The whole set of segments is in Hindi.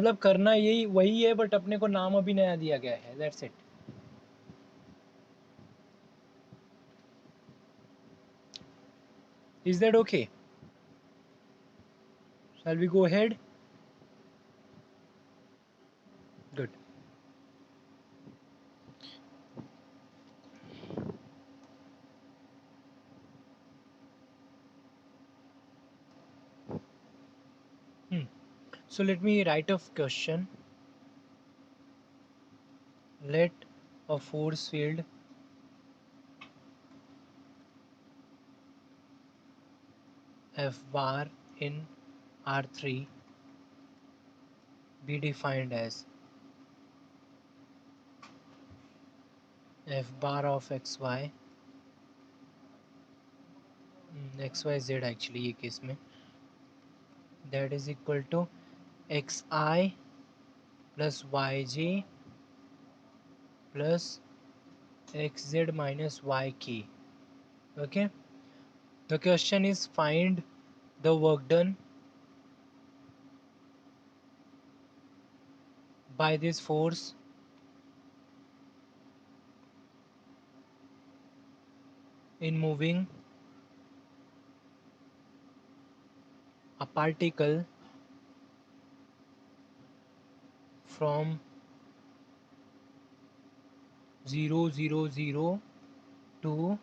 मतलब करना यही वही है, बट अपने को नाम अभी नया दिया गया है, that's it. Is that okay? Shall we go ahead? Good. So let me write a question. Let a force field F bar in R3 be defined as F bar of xy, xyz actually ये केस में, that is equal to xi plus yj plus xz minus yk. Okay, the question is find the work done by this force in moving a particle from 0, 0, 0 to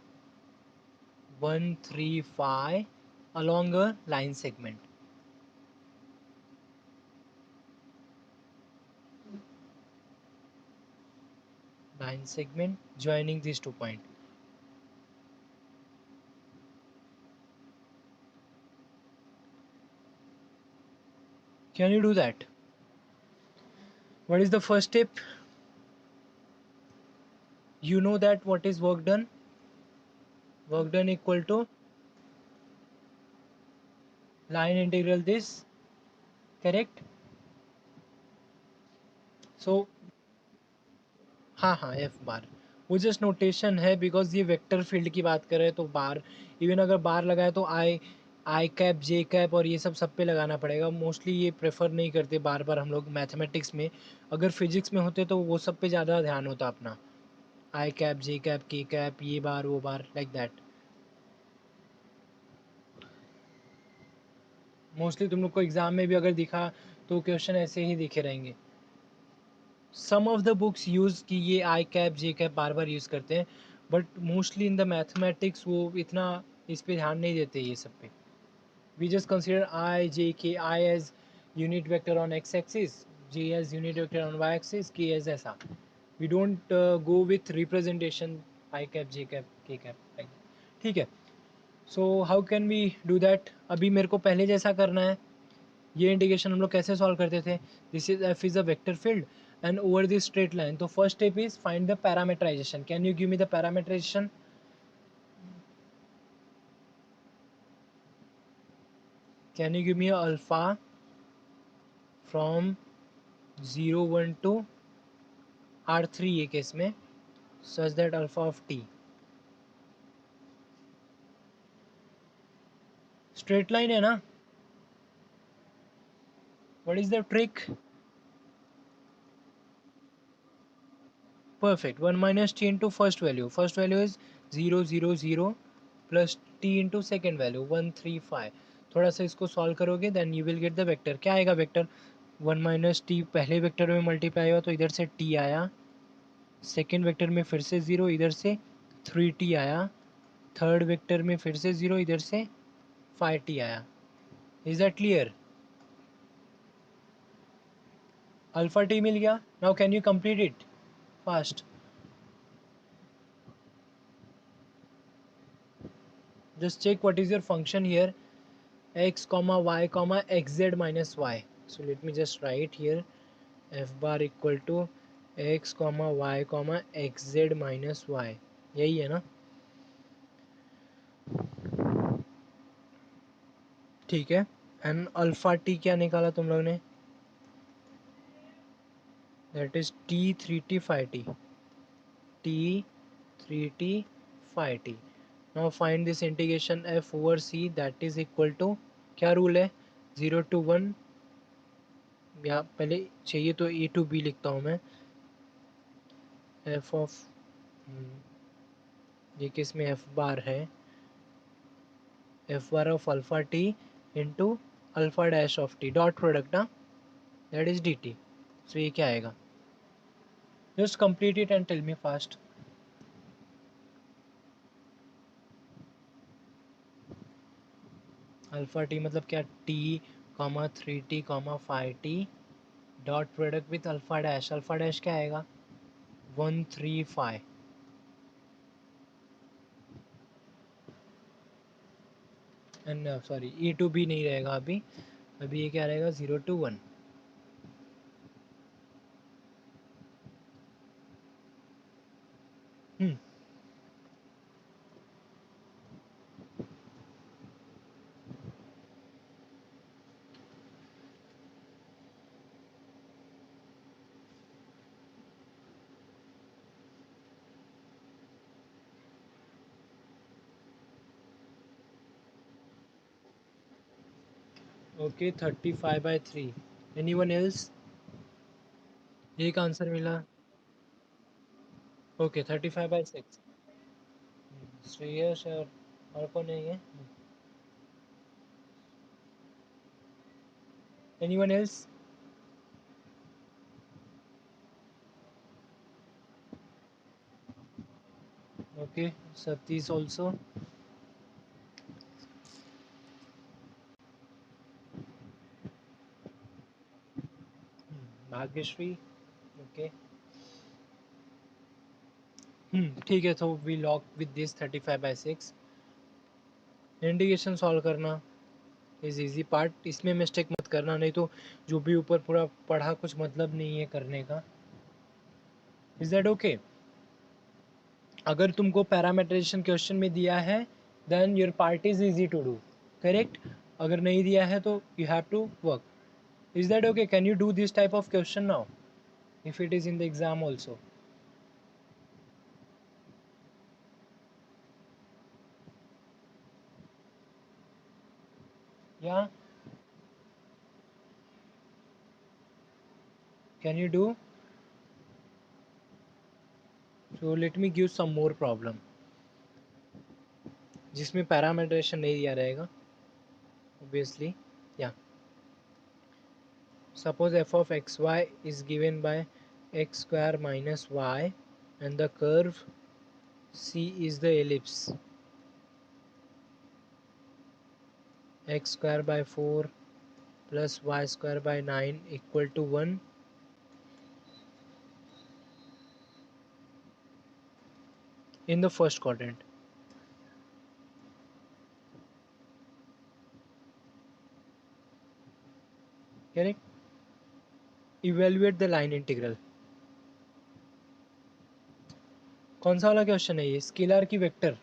135 along a line segment. Line segment joining these 2 points. Can you do that? What is the first step? You know that what is work done? Work done equal to line integral this, correct? So हाँ एफ बार वो जस्ट नोटेशन है, बिकॉज ये वेक्टर फील्ड की बात कर रहे हैं तो बार, इवन अगर बार लगाए तो आई कैप जे कैप और ये सब पे लगाना पड़ेगा. मोस्टली ये प्रेफर नहीं करते बार बार हम लोग मैथमेटिक्स में. अगर फिजिक्स में होते तो वो सब पे ज़्यादा ध्यान होता अपना, आई cap j cap k cap ये बार वो बार लाइक दैट. मोस्टली तुम लोग को एग्ज़ाम में भी अगर दिखा तो क्वेश्चन ऐसे ही दिखे रहेंगे. सम ऑफ द बुक्स यूज़ कि ये आई कैप जे कैप बार बार यूज़ करते हैं, but mostly in the mathematics वो इतना इस पे ध्यान नहीं देते ये सब पे. We just consider i j k, i as unit vector on x axis, j as unit vector on y axis, k as ऐसा. We don't go with representation i cap j cap k cap. ठीक है, so how can we do that? अभी मेरे को पहले जैसा करना है. ये इंटीग्रेशन हम लोग कैसे सॉल्व करते थे? This is F is a vector field and over this straight line. So first step is find the parameterization. Can you give me the parameterization? Can you give me a alpha from 0, 1 to R3 ये केस में, such that alpha of t straight line है ना? What is the trick? Perfect. 1 minus t into first value. First value is 0, 0, 0 plus t into second value 1, 3, 5. थोड़ा सा इसको सॉल्व करोगे then you will get the vector. क्या आएगा वेक्टर? 1 माइनस टी पहले वेक्टर में मल्टीप्लाई हुआ तो इधर से t आया, सेकेंड वेक्टर में फिर से 0 इधर से 3t आया, थर्ड वेक्टर में फिर से 0 इधर से 5t आया. Is that clear? Alpha t मिल गया. Now can you complete it fast? just check what is your function here, x comma y comma xz minus y. So let me just write here f bar equal to x comma y comma xz minus y. यही है ना? ठीक है. एंड अल्फा टी क्या निकाला तुम लोग ने? That is T 3t 5t, t 3t 5t. Now find this integration f over c, that is equal to क्या रूल है? 0 to 1 या पहले चाहिए तो ए टू बी लिखता हूँ मैं, एफ ऑफ, ये किस में एफ बार है, F bar of alpha T into alpha dash of T dot product ना, that is D T. So ये क्या आएगा? Just complete it and tell me fast. Alpha T मतलब क्या? T comma 3t comma 5t dot product with alpha dash. Alpha dash क्या आएगा? 135. And sorry E to B नहीं रहेगा अभी. अभी ये क्या रहेगा? 0 to 1. ओके 35/3. Anyone else? एक आंसर मिला. ओके 35/6. श्रेयस और कौन नहीं है? Anyone else? Okay Satish also. Bhagyashri. Okay. ठीक है, तो we lock with this 35/6. Integration solve करना इज इजी पार्ट. इसमें मिस्टेक मत करना, नहीं तो जो भी ऊपर पूरा पढ़ा कुछ मतलब नहीं है करने का. Is that okay? अगर तुमको पैरामीटराइजेशन क्वेश्चन में दिया है then your part is easy to do. Correct. अगर नहीं दिया है तो you have to work. Is that okay? Can you do this type of question now if it is in the exam also? Yeah, can you do? So let me give some more problem जिसमें पैरामीटरेशन नहीं दिया रहेगा obviously. Yeah, suppose f of xy is given by x square minus y and the curve c is the ellipse x square by 4 plus y square by 9 equal to 1. In the first quadrant. Correct. Evaluate the line integral. कौन सा वाला क्वेश्चन है ये? स्केलर की वेक्टर?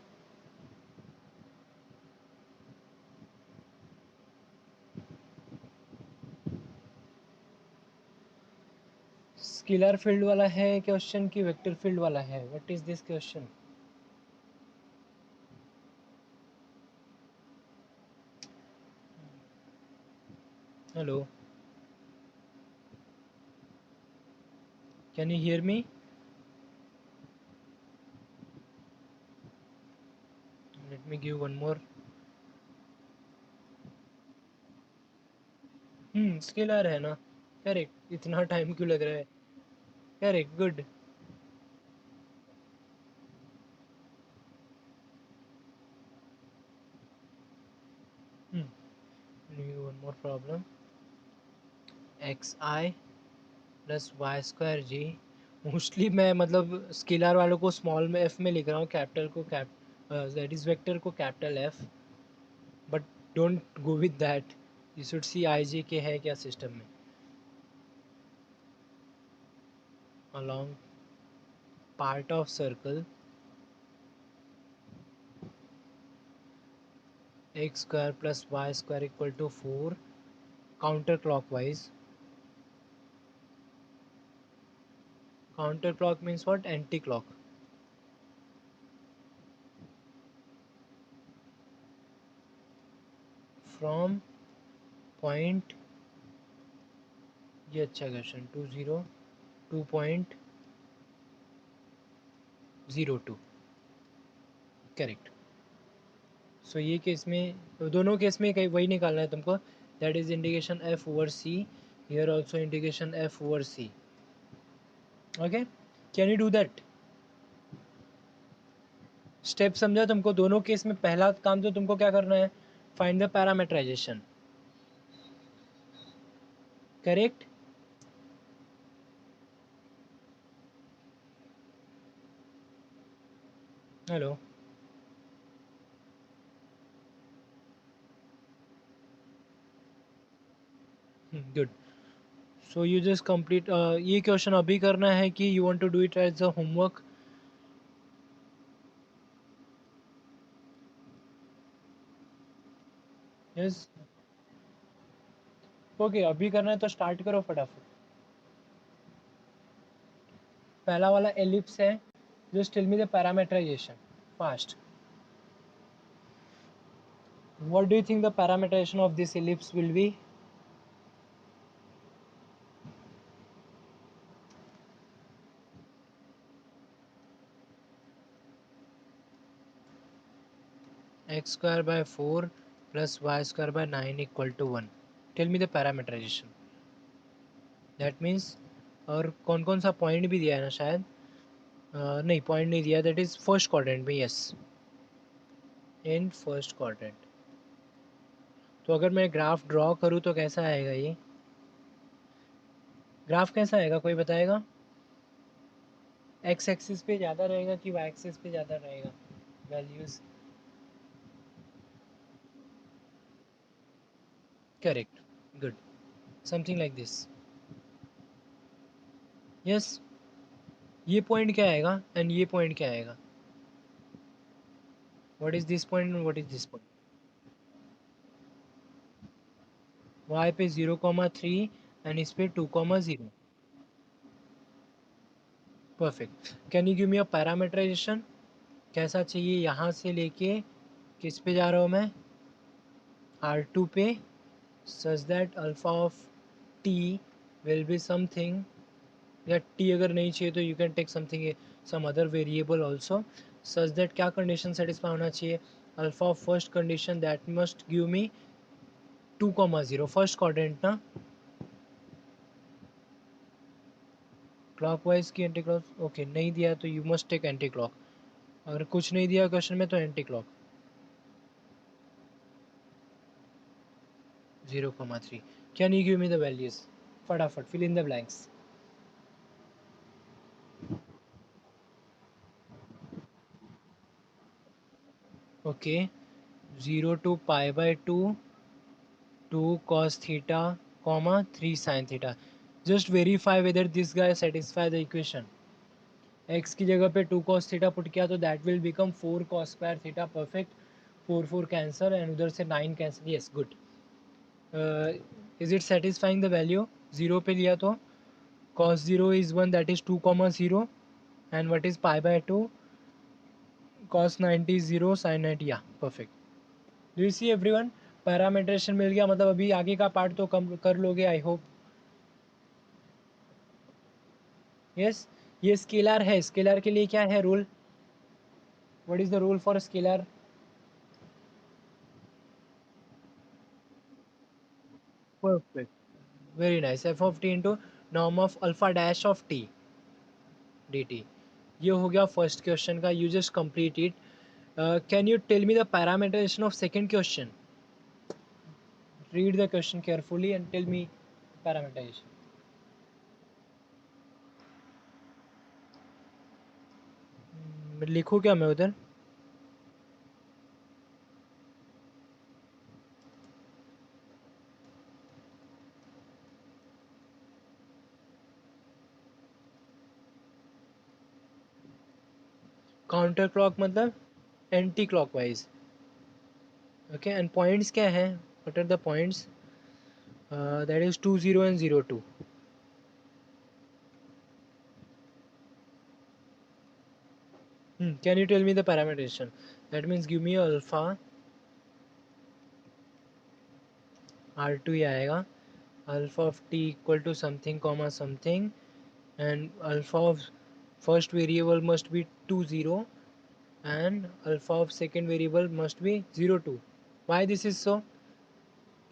स्केलर फील्ड वाला है क्वेश्चन की वेक्टर फील्ड वाला है? What is this question? Hello, can you hear me? Let me give one more. Scalar है ना? करेक्ट. इतना टाइम क्यों लग रहा है? Correct. Good. One more problem. X आई plus y square g. Mostly मैं मतलब स्केलर वालों को स्मॉल में एफ में लिख रहा हूँ, कैपिटल को दैट इज वेक्टर को capital f. But don't go with that. You should see i g k है क्या सिस्टम में. along part of circle x square plus y square equal to 4 counterclockwise. Counterclock means what? Anti-clock. From point ये अच्छा क्वेश्चन 202.02 करेक्ट। सो ये केस में दोनों केस में कहीं वही निकालना है तुमको, that is integration F over C, here also integration F over C. Okay, can you do that? Step समझा तुमको? दोनों केस में पहला काम तो तुमको क्या करना है, find the parameterization, correct? Hello, good. So you just complete ये क्वेश्चन अभी करना है कि you want to do it as a homework? Yes, okay, अभी करना है तो स्टार्ट करो फटाफट। पहला वाला एलिप्स है, just tell me the parameterization fast. What do you think the parameterization of this ellipse will be? X square by 4 plus y square by 9 equal to 1. Tell me the parameterization. That means, और कौन कौन सा पॉइंट भी दिया है ना शायद, नहीं पॉइंट नहीं दिया, दैट इज फर्स्ट क्वाड्रेंट में, यस, इन फर्स्ट क्वाड्रेंट। तो अगर मैं ग्राफ ड्रॉ करूँ तो कैसा आएगा ये ग्राफ? कैसा आएगा, कोई बताएगा? एक्स एक्सिस पे ज़्यादा रहेगा कि वाई एक्सिस पे ज़्यादा रहेगा values? Correct, good, something like this. Yes, ये पॉइंट क्या आएगा एंड ये पॉइंट क्या आएगा? What is this point and what is this point? y पे 0,3 एंड इस पे 2,0। Perfect. Can you give me a parameterization? कैसा चाहिए यहाँ से लेके किस पे जा रहा हूँ मैं, R2 पे, such that alpha of t will be something, या t अगर नहीं चाहिए तो you can take something, some other variable also, such that क्या कंडीशन सेटिस्फाई होना चाहिए, alpha of first condition that must give me 2,0 first quadrant ना, क्लॉकवाइज की एंटी क्लॉक, ओके नहीं दिया तो you must take anti clock, अगर कुछ नहीं दिया क्वेश्चन में तो anti clock. 0,3। Can you give me the values फटाफट, fill in the blanks. Okay, 0 to pi by 2, 2 cos theta, comma 3 sin theta. Just verify whether this guy satisfy the equation. x की जगह पे 2 cos theta पुट किया तो that will become 4 cos square theta, perfect, 4 4 cancer and उधर से 9 cancer, yes good. Is it satisfying the value? 0 पे लिया तो cos 0 is 1, that is 2,0, and what is pi by 2, cos 90 is 0, sin 90, yeah perfect. Do you see everyone? पैरामीटरेशन मिल गया, मतलब अभी आगे का पार्ट तो कम कर लोगे आई होप। यस, ये स्केलर है, स्केलर के लिए क्या है rule? What is the rule for scalar? Perfect, very nice, F of T into norm of alpha dash of T D T. ये हो गया फर्स्ट क्वेश्चन का, you just complete it. Can you tell me the parameterization of second question? Read the question carefully and tell me parameterization. लिखूँ क्या मैं उधर? काउंटर क्लॉक मतलब anti clockwise, okay, and points क्या है, what are the points? That is 20 and 02. Can you tell me the parameterization? That means give me alpha R2 ही आएगा, alpha of t equal to something comma something, and alpha of first variable must be 2 0, and alpha of second variable must be 0 2. why this is so?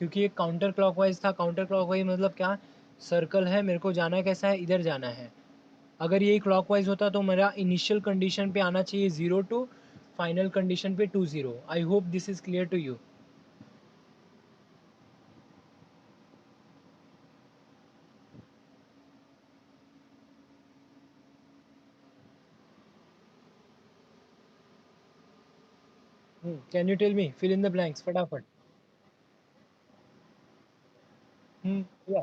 क्योंकि ये काउंटर क्लॉकवाइज था. काउंटर क्लॉकवाइज मतलब क्या? सर्कल है, मेरे को जाना कैसा है? इधर जाना है. अगर ये क्लॉकवाइज होता तो मेरा इनिशियल कंडीशन पे आना चाहिए 0 2, फाइनल कंडीशन पे 2 0. I hope this is clear to you. Can you tell me? Fill in the blanks फटाफट. Yeah.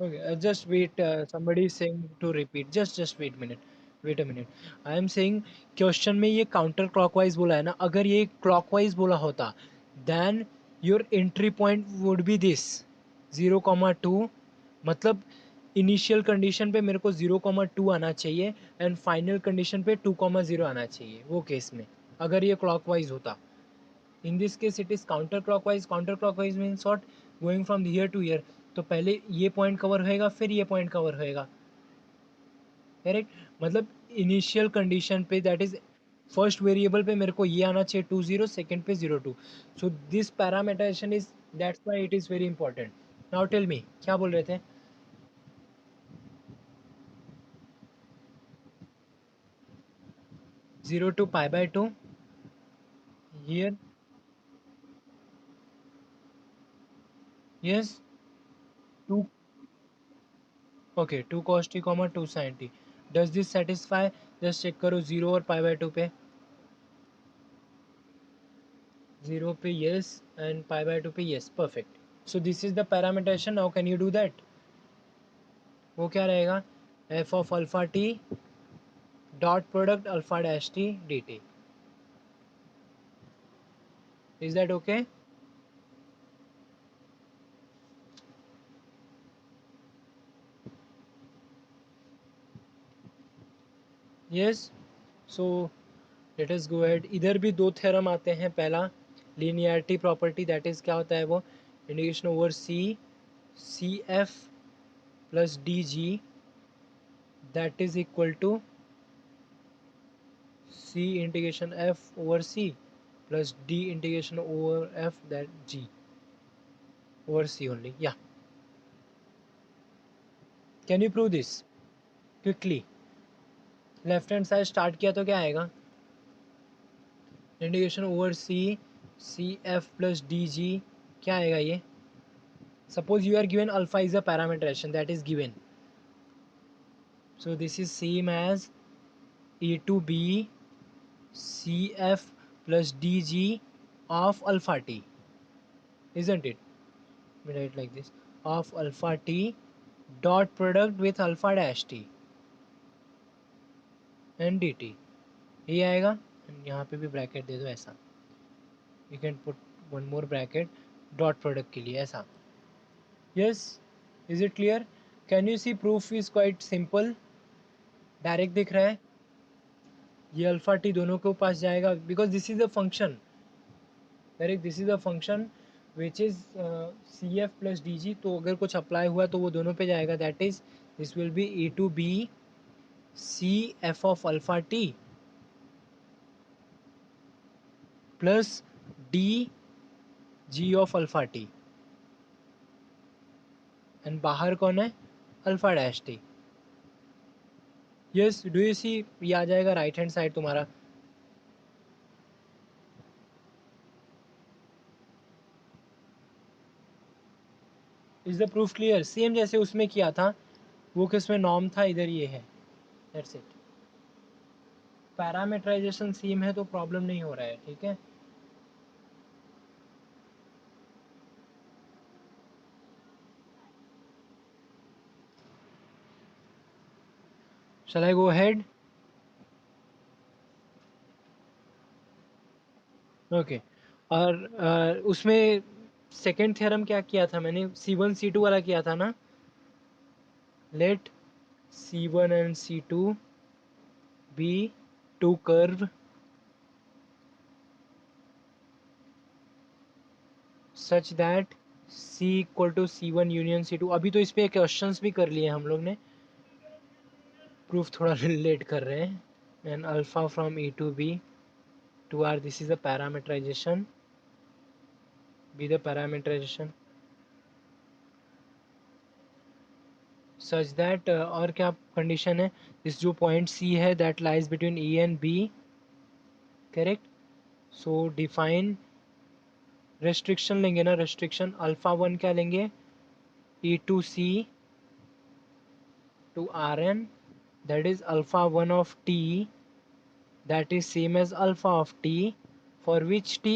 Okay, just wait. Somebody is saying to repeat. Just wait minute. Wait a minute. I am saying question में ये काउंटर क्लॉकवाइज बोला है ना. अगर ये क्लॉकवाइज बोला होता, then your entry point would be this 0,2. मतलब इनिशियल कंडीशन पे मेरे को 0,2 आना चाहिए, एंड फाइनल कंडीशन पे 2,0 आना चाहिए वो केस में, अगर ये क्लॉकवाइज होता. In this case it is counter clockwise. Counter clockwise means what? Going from here to here. तो पहले ये पॉइंट कवर होएगा, फिर ये पॉइंट कवर होएगा. करेक्ट. मतलब इनिशियल कंडीशन पे, दैट इज फर्स्ट वेरिएबल पे मेरे को ये आना चाहिए 2 0, सेकेंड पे 0 2. So this parameterization is, that's why it is very important. Now tell me, क्या बोल रहे थे? 0 to pi by 2 here. Yes. 2. Okay, 2 cos t comma 2 sin t. Does this satisfy? Just check करो 0 और pi by 2 पे. 0 पे yes and pi by 2 पे yes. Perfect. So this is the parameterization. Now can you do that? वो क्या रहेगा? f of alpha t dot product alpha dash t dt. Is that okay? Yes. So let us go ahead. इधर भी दो थ्योरम आते हैं. पहला linearity property, that is क्या होता है वो? Integration over c cf plus dg, that is equal to c integration f over c plus d integration over f, that g over c only. Yeah. Can you prove this quickly? Left hand side start किया तो क्या आएगा? Integration over c c F plus D g. क्या आएगा ये? Suppose you are given alpha is a parameterization that is given. So this is same as a to b c F plus D g of alpha t, isn't it? We write like this: of alpha t dot product with alpha dash t and dt. ये आएगा. यहाँ पे भी ब्रैकेट दे दो ऐसा. You can put one more bracket dot product के लिए ऐसा. Yes. Is it clear? Can you see? Proof is quite simple. Direct दिख रहा है. ये अल्फा टी दोनों के पास जाएगा because this is a function. Direct this is a function which is C F plus D G. तो अगर कुछ अप्लाई हुआ तो वो दोनों पे जाएगा. That is this will be a to b c F of alpha t plus D g of alpha t. And बाहर कौन है? Alpha dash t. Yes. Do you see? ये आ जाएगा राइट हैंड साइड तुम्हारा. Is the proof clear? Same जैसे उसमें किया था. वो किसमें नॉर्म था, इधर ये है. That's it. पैरामीटराइजेशन सेम है तो प्रॉब्लम नहीं हो रहा है. ठीक है. शैल आई गो अहेड? ओके. और उसमें सेकेंड थ्योरम क्या किया था मैंने? C1 C2 वाला किया था ना. Let C1 and C2 be two curve such that C equal to C1 union C2। अभी तो इस पे क्वेश्चंस भी कर लिए हम लोग ने, प्रूफ थोड़ा लेट कर रहे हैं। And alpha from E to B to R, this is the parameterization, be the parameterization such that और क्या कंडीशन है, इस जो पॉइंट C है that lies between E and B, correct. So define restriction लेंगे ना, रेस्ट्रिक्शन अल्फा वन क्या लेंगे, E to C to Rn, that is alpha 1 of t, that is same as alpha of t, for which t,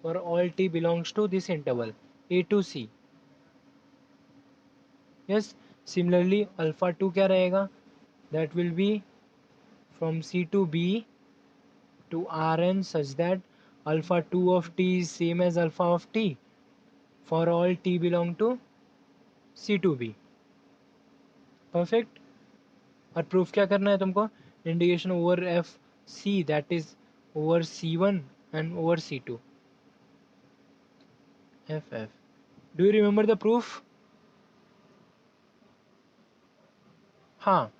for all t belongs to this interval A to C। yes, similarly alpha 2 क्या रहेगा, that will be from C to B to Rn such that alpha 2 of t is same as alpha of t for all t belong to C to B। Perfect. और प्रूफ क्या करना है तुमको, integration over F C, that is over C1 and over C2 F F. Do you remember the proof? हाँ,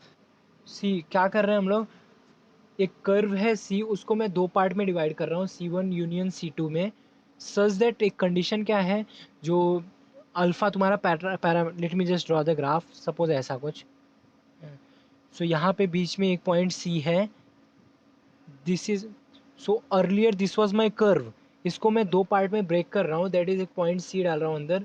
सी क्या कर रहे हैं हम लोग, एक कर्व है सी, उसको मैं दो पार्ट में डिवाइड कर रहा हूँ, C1 यूनियन C2 में, सच दैट एक कंडीशन क्या है, जो अल्फा तुम्हारा para let me just draw the graph, suppose ऐसा कुछ। सो यहाँ पे बीच में एक पॉइंट सी है, this is, so earlier this was my curve, इसको मैं दो पार्ट में ब्रेक कर रहा हूँ, दैट इज एक पॉइंट सी डाल रहा हूँ अंदर,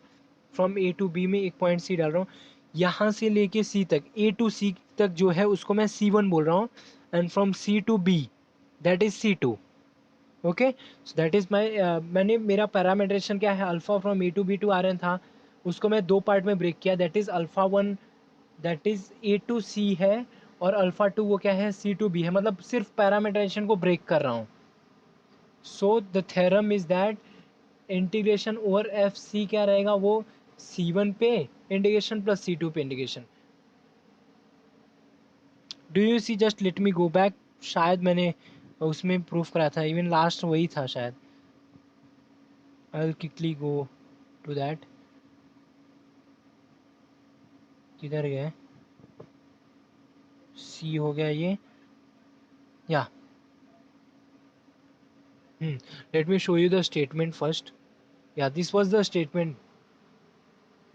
फ्रॉम ए टू बी में एक पॉइंट सी डाल रहा हूँ, यहाँ से लेके सी तक, ए टू सी तक जो है उसको मैं C1 बोल रहा हूँ, and from C to B that is C2। Okay, so that is my, मैंने मेरा पैरामीटरेशन क्या है, alpha from a to b to Rn था, उसको मैं दो पार्ट में ब्रेक किया, that is alpha one, that is A to c है, और अल्फा टू वो क्या है, C टू B है, मतलब सिर्फ पैरामीटरेशन को ब्रेक कर रहा हूँ। So the theorem is that integration over F C क्या रहेगा, वो C1 पे इंटीग्रेशन प्लस C2 पे integration. Do you see, just let me go back, शायद मैंने उसमें प्रूफ करा था, इवन लास्ट वही था शायद, I will quickly go to that. किधर गए, सी हो गया ये, yeah let me show you the statement first. Yeah this was the statement,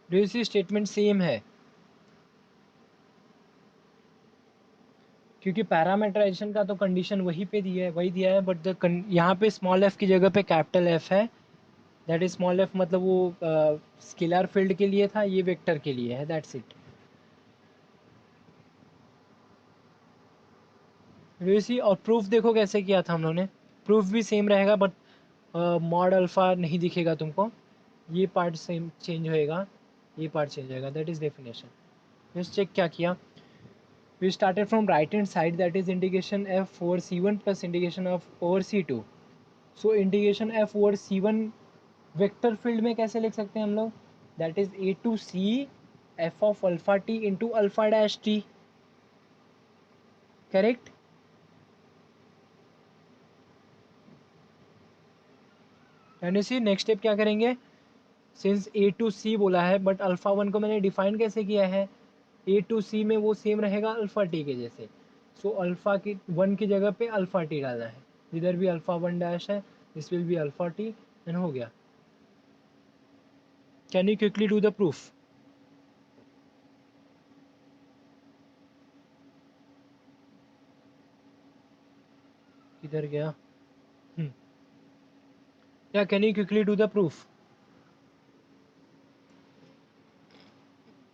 do you see statement same है, क्योंकि पैरामीटराइजेशन का तो कंडीशन वही पे दिया है, वही दिया है, बट द यहाँ पे स्मॉल एफ की जगह पे कैपिटल एफ है, दैट इज स्मॉल एफ, मतलब वो स्केलर फील्ड के लिए था, ये वेक्टर के लिए है, दैट्स इट। वैसी, और प्रूफ देखो कैसे किया था हम लोगों ने, प्रूफ भी सेम रहेगा, बट मॉड अल्फा नहीं दिखेगा तुमको, ये पार्ट सेम चेंज होएगा, ये पार्ट चेंज होएगा, that is definition. Just check क्या किया, we started from right hand side, that is integration f over C1 plus integration of over C2। so integration f over C1 vector field में कैसे लिख सकते हैं हम लोग, that is A to C F of alpha T into alpha dash T, correct. And इसी नेक्स्ट स्टेप क्या करेंगे, सिंस ए टू सी बोला है, बट अल्फा वन को मैंने डिफाइन कैसे किया है, ए टू सी में वो सेम रहेगा अल्फा टी के जैसे, सो अल्फा की वन की जगह पे अल्फा टी डालना है, इधर भी अल्फा वन डैश है, this will be alpha t, and हो गया। Can you quickly do the proof? किधर गया, या can you quickly do the proof?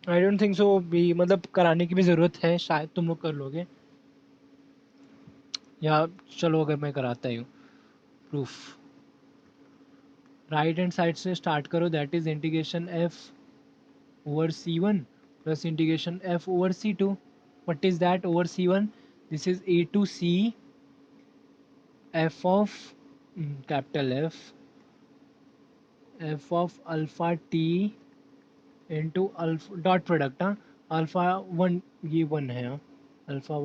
I don't think so भी, मतलब कराने की भी ज़रूरत है, शायद तुम लोग कर लोगे, या चलो अगर मैं कराता ही हूँ प्रूफ, राइट हैंड साइड से स्टार्ट करो, that is integration F over C1 plus integration F over C2। What is that over C1, this is A to C F of capital F of alpha T into alpha dot product, हाँ, अल्फा वन, ये वन है, हाँ, alpha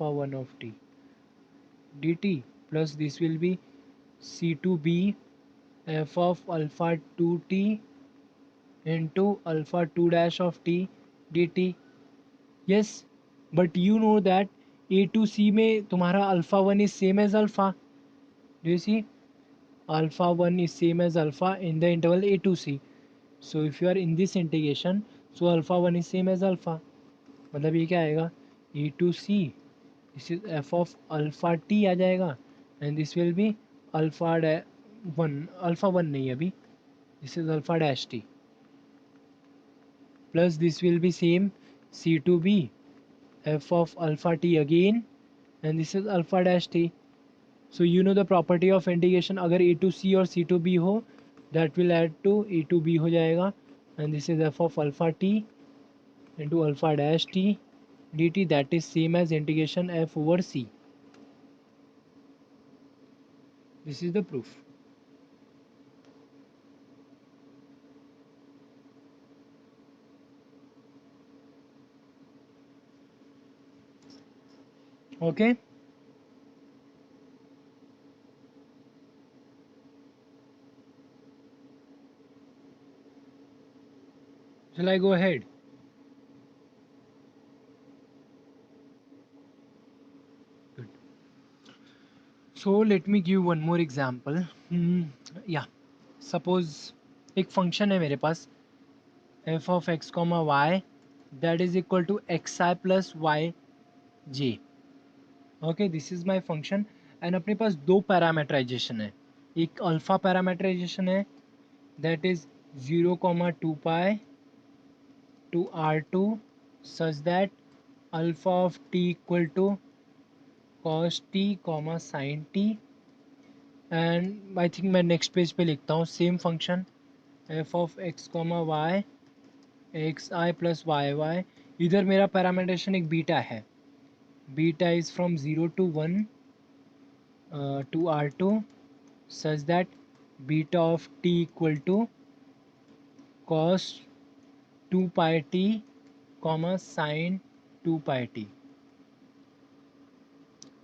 one of T D T, plus this will be C2B f of alpha 2t into alpha 2 dash of t dt. yes, but you know that a to c में तुम्हारा alpha 1 is same as alpha. Do you see? Alpha 1 is same as alpha in the interval a to c. So if you are in this integration, so alpha 1 is same as alpha. मतलब ये क्या आएगा, e to c, this is f of alpha t आ जाएगा, and this will be alpha 1, alpha 1 नहीं अभी, this is alpha dash t, plus this will be same c to b f of alpha t again, and this is alpha dash t. So you know the property of integration, अगर a to c और c to b हो, that will add to e to b हो जाएगा, and this is f of alpha t into alpha dash t dt, that is same as integration f over c. This is the proof. Okay. Shall I go ahead? Good. So let me give one more example. Yeah. Suppose एक function है मेरे पास f of x comma y that is equal to xi plus yj. Okay, this is my function and अपने पास दो पैरामीटराइजेशन है. एक अल्फा पैरामीटराइजेशन है that is 0 2 pi to r2 such that alpha of t equal to cos t sin t, and I think मैं नेक्स्ट पेज पे लिखता हूँ same function f of x y X I plus Y Y. इधर मेरा पैरामीटरेशन एक बीटा है, beta is from 0 to 1 to r2 such that beta of t equal to cos 2 pi t sin 2 pi t.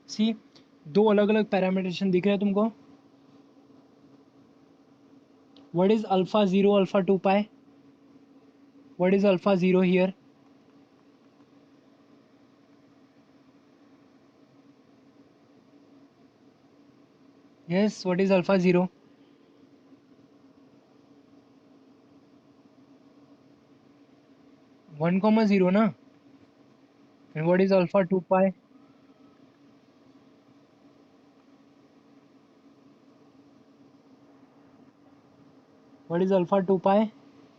See दो अलग अलग पैरामीटरेशन दिख रहे हैं तुमको. What is alpha 0 alpha 2 pi? What is alpha 0 here? Yes, what is alpha 0? 1,0 ना. And what is alpha 2 pi? What is alpha 2 pi?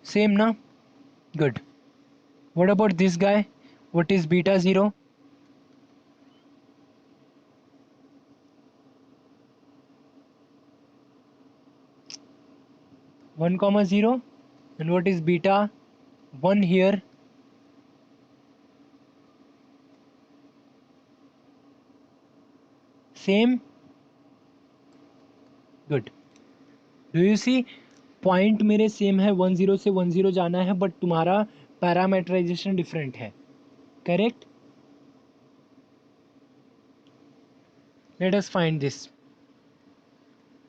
Same ना. Good. What about this guy? What is beta 0? 1,0. And what is beta 1 here? Same. Good. Do you see? Point मेरे सेम है, 10 से 10 जाना है, बट तुम्हारा पैरामीटराइजेशन डिफरेंट है. Correct. Let us find this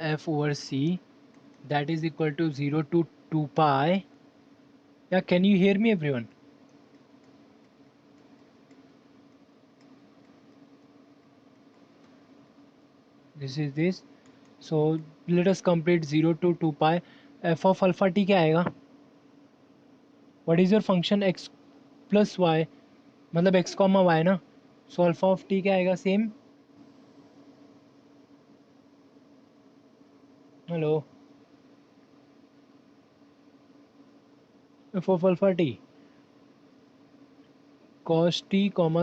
f over c that is equal to 0 to 2 pi. Yeah, can you hear me everyone? This is this. So let us complete 0 to 2 pi. f of alpha t क्या आएगा? What is your function x plus y? मतलब x comma y ना. So alpha of t क्या आएगा? Same. Hello. f of alpha t cos t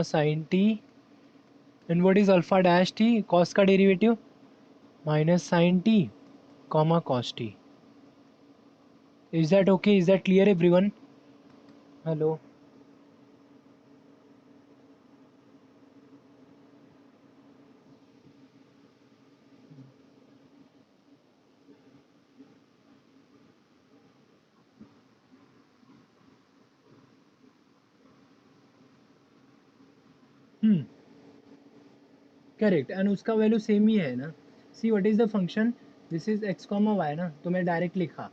sin t, and what is alpha dash t? cos का derivative minus sin t cos t. Is that okay? Is that clear everyone? Hello. Correct. And उसका वैल्यू सेम ही है ना. See what is the function? This is x y ना, तो मैं डायरेक्ट लिखा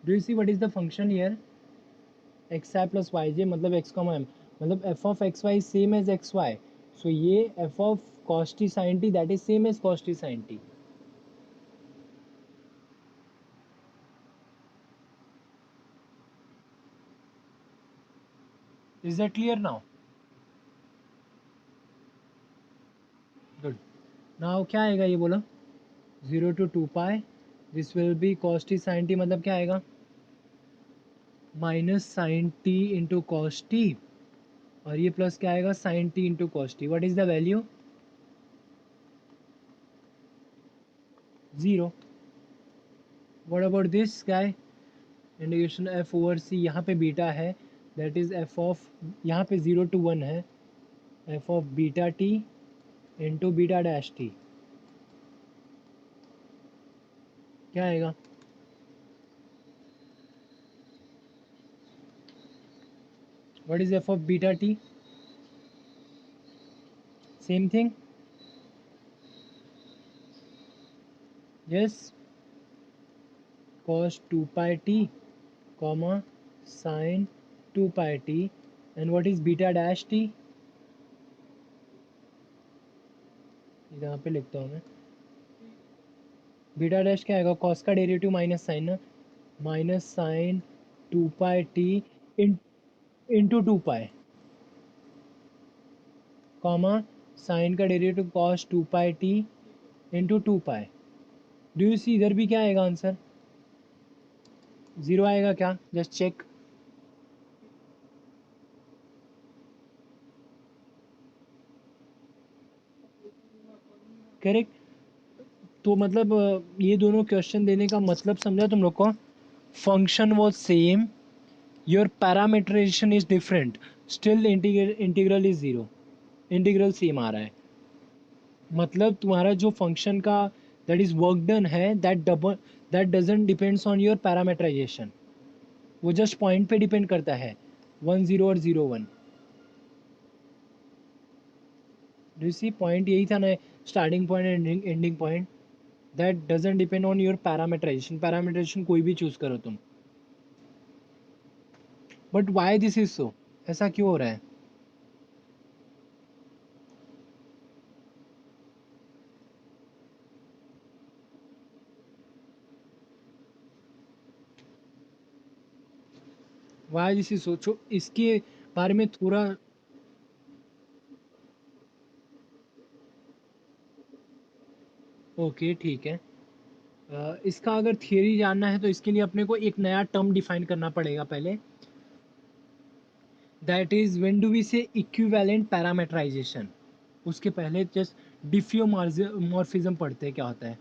do you see what is the function here? X I plus y j मतलब एक्स कॉमा एम, मतलब f of x y same as x y, so ये f of cos t sine t that is same as cos t sine t. Is that clear now? Good. Now क्या आएगा ये बोलो? 0 to 2 pi. This will be cos t sin t, मतलब क्या आएगा? Minus sine t into cos t, और ये प्लस क्या आएगा? Sine t into cos t. What is the value? 0. What about this guy? Integration F over c, यहाँ पे बीटा है, दैट इज एफ ऑफ, यहाँ पे 0 to 1 है, F of beta T into beta dash T. क्या आएगा? What is F of beta T? Same thing. Yes, cos 2 pi t comma sin 2 pi t, and what is beta dash t? यहाँ पे लिखता हूँ मैं. बीटा डैश क्या आएगा? cos का डेरिवेटिव माइनस साइन ना, minus sine 2 pi t into 2 pi comma sine का derivative cos 2 pi t into 2 pi. Do you see इधर भी क्या आएगा आंसर? 0 आएगा क्या? Just check. करेक्ट. तो मतलब ये दोनों क्वेश्चन देने का मतलब समझा तुम लोग को? Function was same, your parameterization is different, still integral is 0, integral same आ रहा है. मतलब तुम्हारा जो फंक्शन का दैट इज वर्क डन है, that doesn't depends on your parameterization, वो जस्ट पॉइंट पे डिपेंड करता है, 1 0 और 0 1. डू सी पॉइंट यही था ना, starting point and ending point, that doesn't depend on your parameterization. Parameterization कोई भी चूज करो तुम. But why this is so? ऐसा क्यों हो रहा है? वाई दिस इज सोचो इसके बारे में थोड़ा. ओके ठीक है. इसका अगर थियरी जानना है तो इसके लिए अपने को एक नया टर्म डिफाइन करना पड़ेगा पहले, that is when do we say equivalent parameterization. उसके पहले जस्ट डिफ्यूमॉर्फिज्म पढ़ते हैं क्या होता है.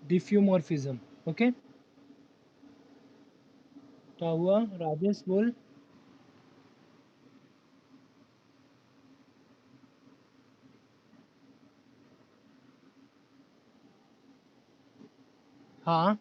डिफ्यूमॉर्फिज्म. ओके. क्या हुआ राजेश बोल? हाँ.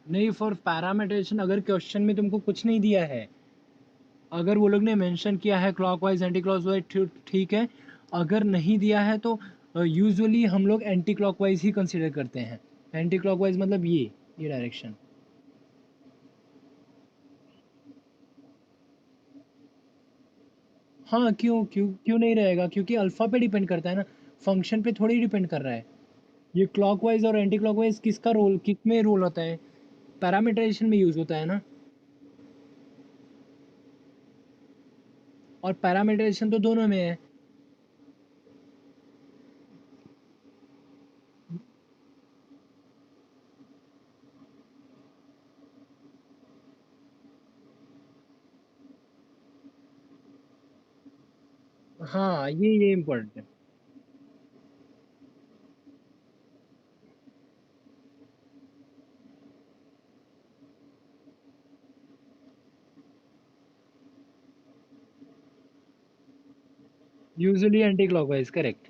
नहीं, फॉर पैरामीटराइजेशन अगर क्वेश्चन में तुमको कुछ नहीं दिया है, अगर वो लोग ने मेंशन किया है क्लॉकवाइज एंटी क्लॉकवाइज, ठीक है. अगर नहीं दिया है तो यूजुअली हम लोग एंटी क्लॉकवाइज ही कंसिडर करते हैं. एंटी क्लॉकवाइज मतलब ये डायरेक्शन. हाँ, क्यों क्यों क्यों नहीं रहेगा? क्योंकि अल्फा पे डिपेंड करता है ना, फंक्शन पे थोड़ी डिपेंड कर रहा है. ये क्लॉकवाइज और एंटी क्लॉकवाइज किसका रोल, किस में रोल होता है? पैरामीटराइजेशन में यूज होता है ना. और पैरामीटराइजेशन तो दोनों में है. हाँ, ये इम्पोर्टेंट है। Usually anti clockwise, correct.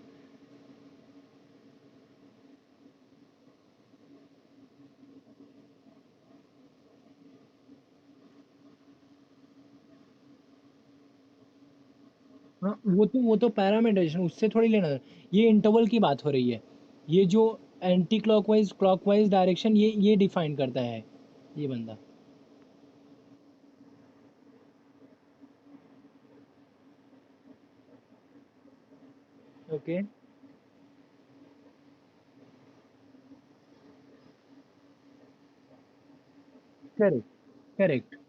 हाँ, वो तो पैरामीटराइजेशन उससे थोड़ी लेना है। ये इंटरवल की बात हो रही है। ये जो एंटी क्लॉकवाइज क्लॉकवाइज डायरेक्शन, ये डिफाइन करता है ये बंदा। ओके। Correct, correct.